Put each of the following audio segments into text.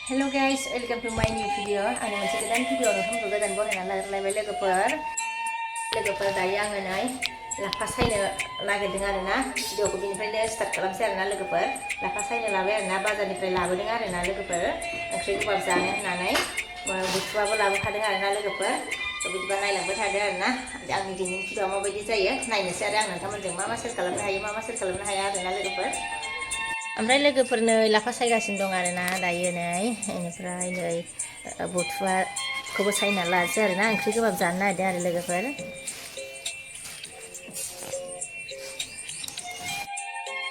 Hello guys, welcome to my new video. Ani moनसे गोदान video नोंथांमोनखौ गोदान बरायना लायबाय लोगोफोर दायो आङो नै लाफा सायनो नागिरदों आरोना भिडिअखौ बिनिफ्रायनो स्टार्ट खालामसै आरोना लोगोफोर लाफा सायनो लाबाय आरोना बाजारनिफ्राय लाबोदों आरोना लोगोफोर ओंख्रि गोबाब जानो होननानै बुथुवाबो लाबोखादों आरोना लोगोफोर बिदिबा नायलांबाय थादो आरोना आंनि दिनैनि भिडिअआ माबायदि जायो नायनोसै आरो आं नोंथांमोनजों मा मा सेयार खालामनो हायो मा मा सेयार खालामनो हाया आरोना लोगोफोर ओमफ्राय लोगोफोरनो लाफा सायगासिनो दं आरोना दायो नै बेनिफ्राय नै बुथुवाखौबो सायना लानोसै आरोना ओंख्रि गोबाब जानो नागिरदों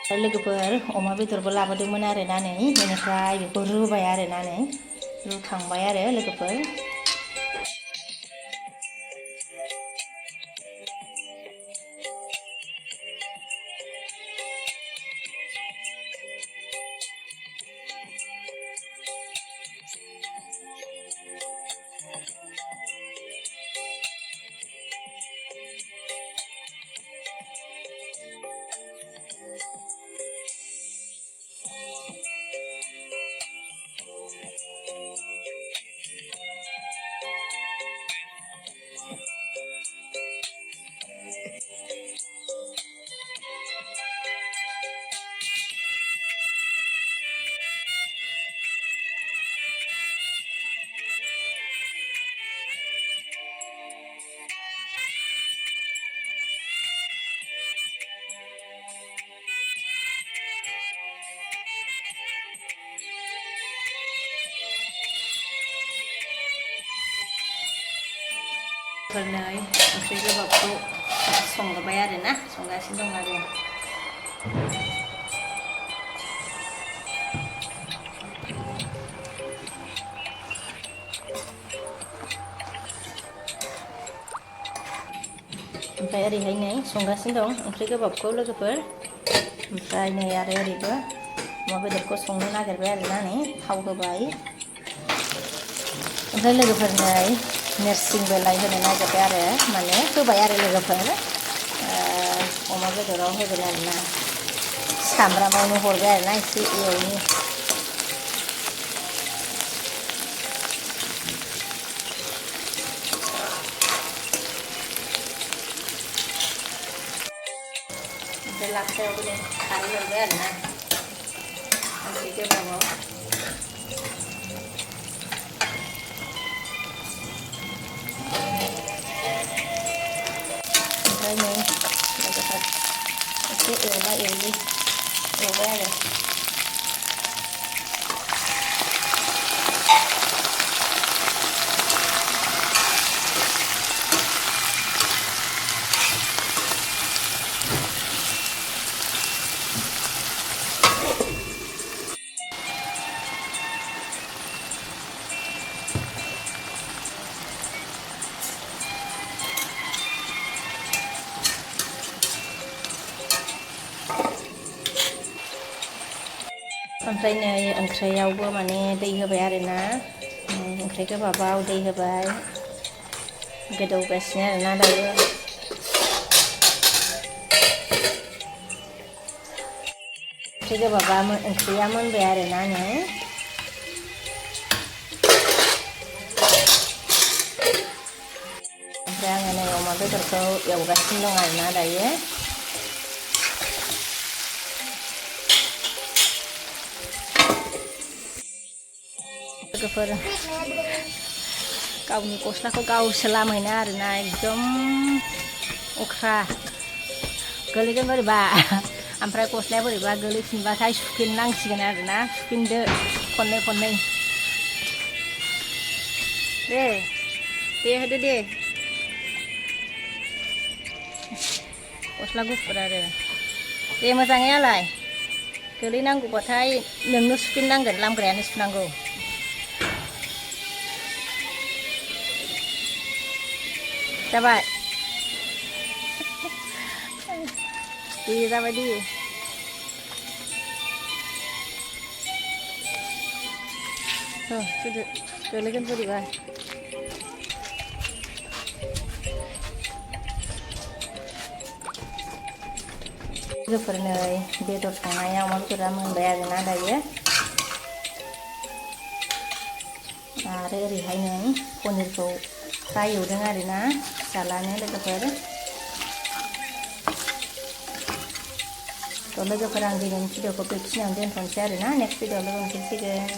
आरो लोगोफोर अमा बेदरबो लाबोदोंमोन आरोना नै बेनिफ्राय बेखौ रुबाय आरोना नै रुखांबाय आरो लोगोफोर नै ओंख्रि गोबाबखौ संबाय आरोना संगासिनो दं आरो ओमफ्राय ओरैहाय नै संगासिनो दं ओंख्रि गोबाबखौ लोगोफोर ओमफ्राय नै आरो ओरैबो अमा बेदरखौ संनो नागिरबाय आरोना नै थाव होबाय ओमफ्राय लोगोफोर नै नोरसिंबो होनो नागिरबाय आरो माने होबाय आरो लोगोफोर अमा बेदराव होगोन आरोना सामब्रामावनो हरबाय आरोना एसे एवनि ओमफ्राय लाफायावबो नै खारै हरबाय आरोना ओंख्रि गोबाबाव ओमफ्राय नै लोगोफोर एसे एवबाय आरो ओमफ्राय नै ओंख्रियावबो माने दै होबाय आरोना ओंख्रि गोबाबाव दै होबाय गोदौगासिनो आरोना दायो ओंख्रि गोबाबा ओंख्रिया मोनबाय आरोना नै ओमफ्राय आङो नै अमा बेदरखौ एवगासिनो दं आरोना दायो लोगोफोर गावनि गस्लाखौ गावसो लामहैना आरोना एकदम अख्रा गोलैगोन बोरैबा ओमफ्राय गस्लाया बोरैबा गोलैफिनबाथाय सुफिननांसिगोन आरोना सुफिनदो खननै दे होदो दे गस्ला गुफुर आरो दे मोजाङै आलाय गोलैनांगौबाथाय नोंनो सुफिननांगोन लामग्रायानो सुनांगौ जाबाय दे जाबाय दे सुदो गोलैगोन बोरैबा लोगोफोर नै बेदर संनाया अमा बेदरा मोनबाय आरोना दायो आरो ओरैहाय नों पनिरखौ फ्राय एवदों आरोना फिसालानो लोगोफोर थ' लोगोफोर आं दिनैनि भिडिअखौ बेखिनियावनो दोनथ'नोसै आरोना नेक्स्ट भिडिअआव लोगो मोनफिनसिगोन